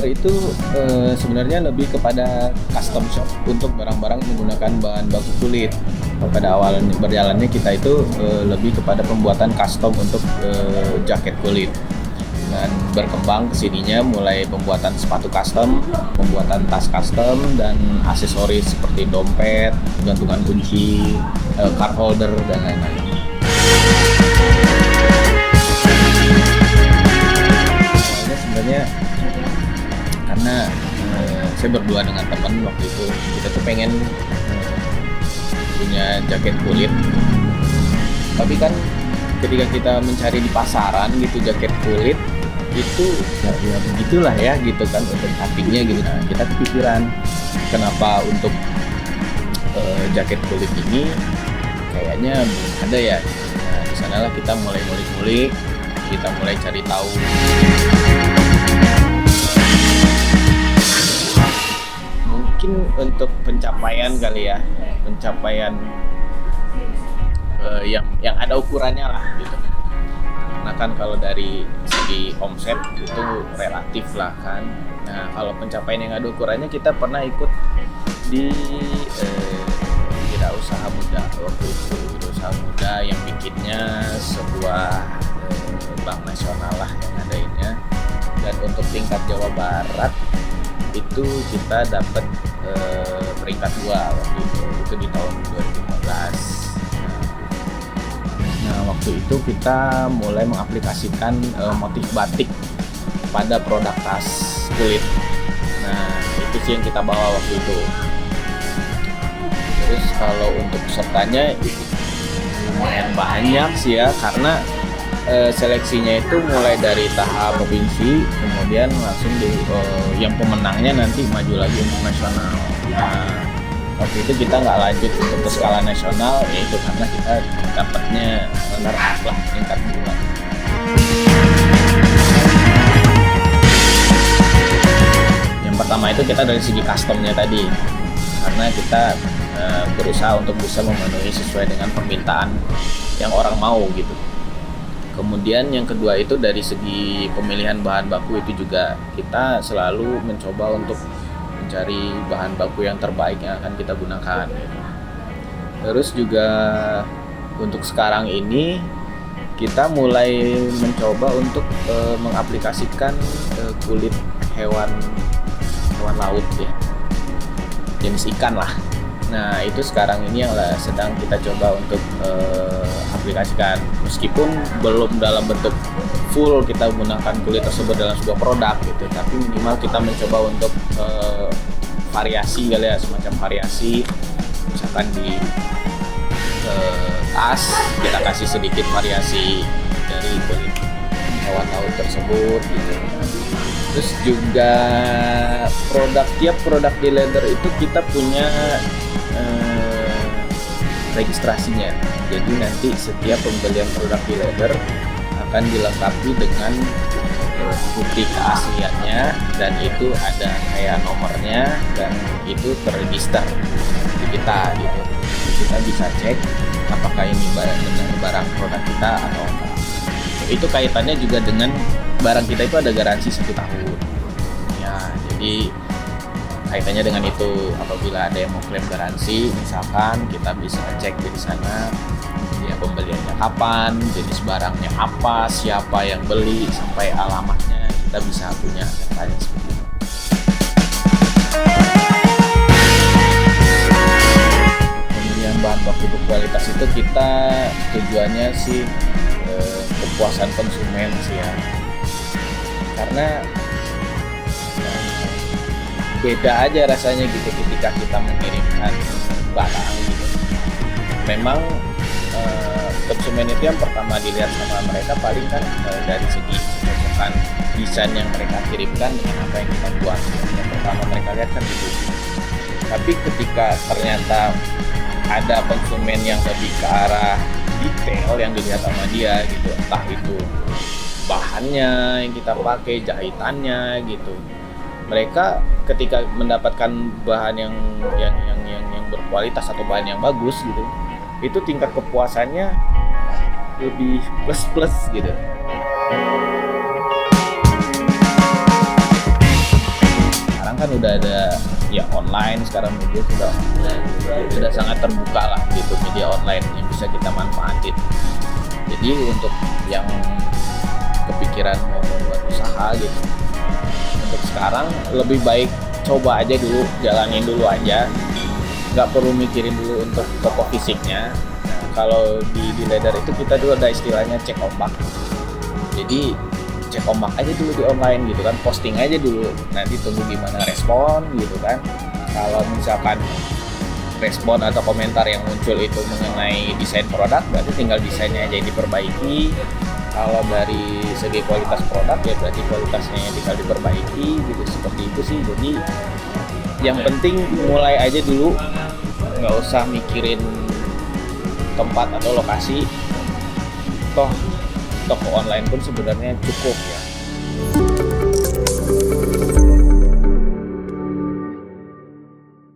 leather itu sebenarnya lebih kepada custom shop untuk barang-barang yang menggunakan bahan baku kulit. Pada awal berjalannya kita itu lebih kepada pembuatan custom untuk jaket kulit. Dan berkembang kesininya mulai pembuatan sepatu custom, pembuatan tas custom, dan aksesoris seperti dompet, gantungan kunci, card holder, dan lain-lain. Awalnya sebenarnya karena saya berdua dengan teman waktu itu, kita tuh pengen punya jaket kulit, tapi kan ketika kita mencari di pasaran gitu jaket kulit itu ya begitulah ya gitu kan untuk cuttingnya gitu. Nah kita kepikiran kenapa untuk jaket kulit ini kayaknya ada ya. Nah di sanalah kita mulai ngulik-ngulik, kita mulai cari tahu. Mungkin untuk pencapaian kali ya, pencapaian yang ada ukurannya lah gitu. Karena kan kalau dari segi omset itu relatif lah kan. Nah kalau pencapaian yang ada ukurannya, kita pernah ikut di Wirausaha Muda waktu itu. Wirausaha Muda yang bikinnya sebuah bank nasional lah yang ngadainnya. Dan untuk tingkat Jawa Barat itu kita dapat peringkat 2 waktu itu di tahun 2015. Nah, waktu itu kita mulai mengaplikasikan motif batik pada produk tas kulit. Nah, itu sih yang kita bawa waktu itu. Terus kalau untuk pesertanya lumayan banyak sih ya, karena seleksinya itu mulai dari tahap provinsi, kemudian langsung yang pemenangnya nanti maju lagi untuk nasional. Nah, waktu itu kita nggak lanjut untuk ke skala nasional, yaitu karena kita dapatnya runner-up lah, tingkat 2. Yang pertama itu kita dari segi customnya tadi, karena kita berusaha untuk bisa memenuhi sesuai dengan permintaan yang orang mau gitu. Kemudian yang kedua itu dari segi pemilihan bahan baku, itu juga kita selalu mencoba untuk mencari bahan baku yang terbaik yang akan kita gunakan. Terus juga untuk sekarang ini kita mulai mencoba untuk mengaplikasikan kulit hewan laut ya, jenis ikan lah. Nah itu sekarang ini yang sedang kita coba untuk aplikasikan, meskipun belum dalam bentuk full kita gunakan kulit tersebut dalam sebuah produk gitu, tapi minimal kita mencoba untuk variasi kali ya, semacam variasi. Misalkan di tas kita kasih sedikit variasi dari kulit hewan laut tersebut gitu. Terus juga tiap produk di leather itu kita punya registrasinya. Jadi nanti setiap pembelian produk di leather akan dilengkapi dengan bukti keasliannya, dan itu ada kayak nomornya, dan itu terregister di kita gitu. Kita bisa cek apakah ini benar barang produk kita atau enggak. Itu kaitannya juga dengan barang kita itu ada garansi 1 tahun ya, jadi kaitannya dengan itu. Apabila ada yang mau klaim garansi misalkan, kita bisa cek di sana ya pembeliannya kapan, jenis barangnya apa, siapa yang beli, sampai alamatnya kita bisa punya datanya seperti itu. Pemilihan bahan baku berkualitas itu kita tujuannya sih kepuasan konsumen sih ya, karena beda aja rasanya gitu ketika kita mengirimkan barang gitu. Memang konsumen itu yang pertama dilihat sama mereka paling kan dari segi kecocokan desain yang mereka kirimkan dengan apa yang kita buat. Yang pertama mereka lihat kan itu. Tapi ketika ternyata ada konsumen yang lebih ke arah detail yang dilihat sama dia gitu, entah itu bahannya yang kita pakai, jahitannya gitu. Mereka ketika mendapatkan bahan yang berkualitas atau bahan yang bagus gitu, itu tingkat kepuasannya lebih plus gitu. kan udah ada ya online sekarang, media sudah sangat terbuka lah gitu, media online yang bisa kita manfaatin. Jadi untuk yang kepikiran mau membuat usaha gitu, untuk sekarang lebih baik coba aja dulu, jalanin dulu aja, nggak perlu mikirin dulu untuk toko fisiknya. Kalau di leader itu kita dulu ada istilahnya cek ombak. Jadi cek ombak aja dulu di online gitu kan, posting aja dulu, nanti tunggu gimana respon gitu kan. Kalau misalkan respon atau komentar yang muncul itu mengenai desain produk, berarti tinggal desainnya aja yang diperbaiki. Kalau dari segi kualitas produk ya berarti kualitasnya yang tinggal diperbaiki gitu, seperti itu sih. Jadi yang penting mulai aja dulu, nggak usah mikirin tempat atau lokasi. Toh toko online pun sebenarnya cukup ya.